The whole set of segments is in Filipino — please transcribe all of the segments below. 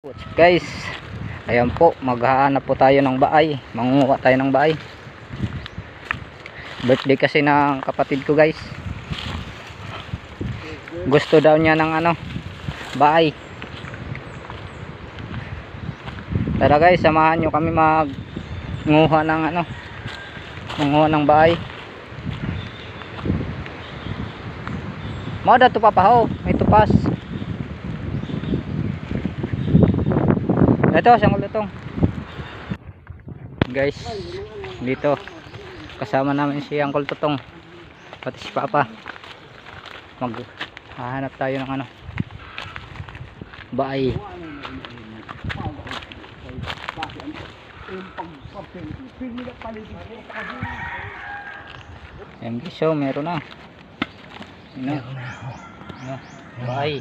What's up guys, ayan po, maghahanap po tayo ng baay, mangunguha tayo ng baay. Birthday kasi ng kapatid ko guys, gusto daw niya ng baay. Tara guys, samahan nyo kami manguha ng manguha ng baay. Mao daw to papahaw, may tupas. Ito, siyang ulutong. Guys, dito kasama namin si Uncle Tutong, pati si Papa. Maghahanap tayo ng bahay. Ayan guys, so meron na. Bahay.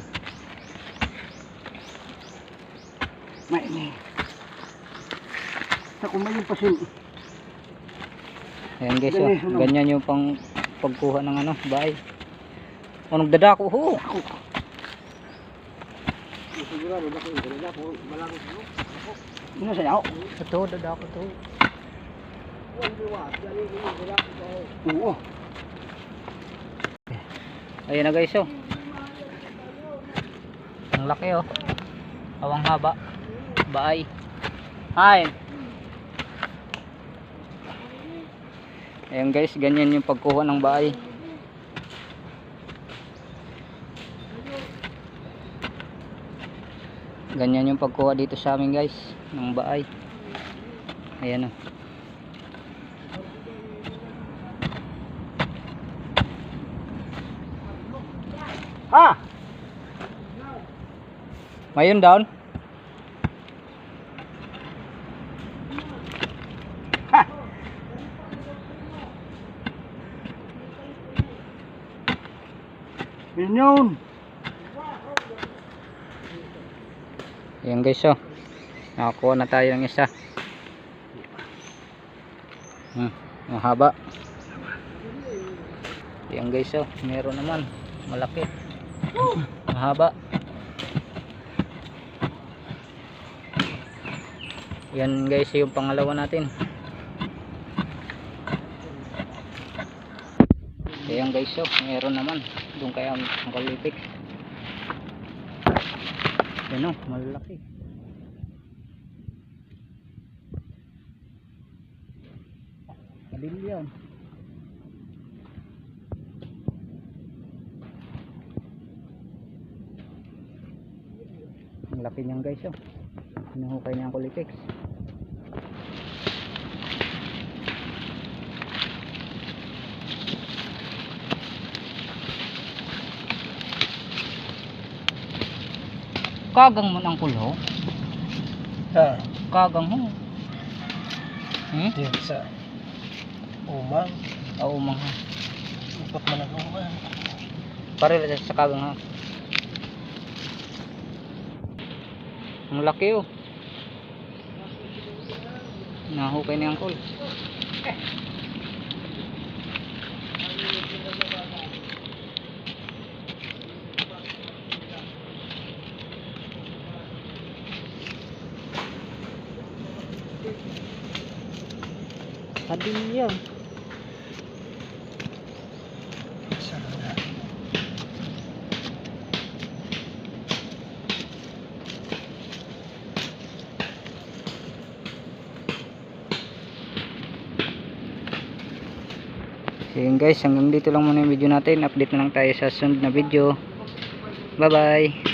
May sa kumay yung pasin. Ayan guys, oh, ganyan yung pagkuha ng bahay. O nagdadako ho. Sigurado dako malaki no. Ano sa yaw? Ito dadako to. Oo. Ayan na guys, oh. Ang laki oh. Awang haba. Bahay. Hi. Ayan guys, ganyan yung pagkuha ng bahay. Ganyan yung pagkuha dito sa amin guys ng bahay. Ayan oh. Ha. Mayun down. Ha. Binyon. Ayan guys, oh. Nakakuha na tayo ng isa. Mahaba. Ayan guys, oh. Meron naman. Malaki. Mahaba. Yan guys, yung pangalawa natin. Ayan guys, so meron naman doon kaya ang kalipik. Yan o, malaki. Kabilyan. Ang laki niyan guys, oh. Hinahukay niya ang kulipix. Kagang mo ng kulo? Ha. Kagang mo. Diyan sa umang. Umang ha. Upat man ang umang. Paril sa kagang ha. Ang laki oh. Nahukay na yung kul. Kabilyan. So yun guys, hanggang dito lang muna yung video natin. Update na lang tayo sa sunod na video. Bye bye.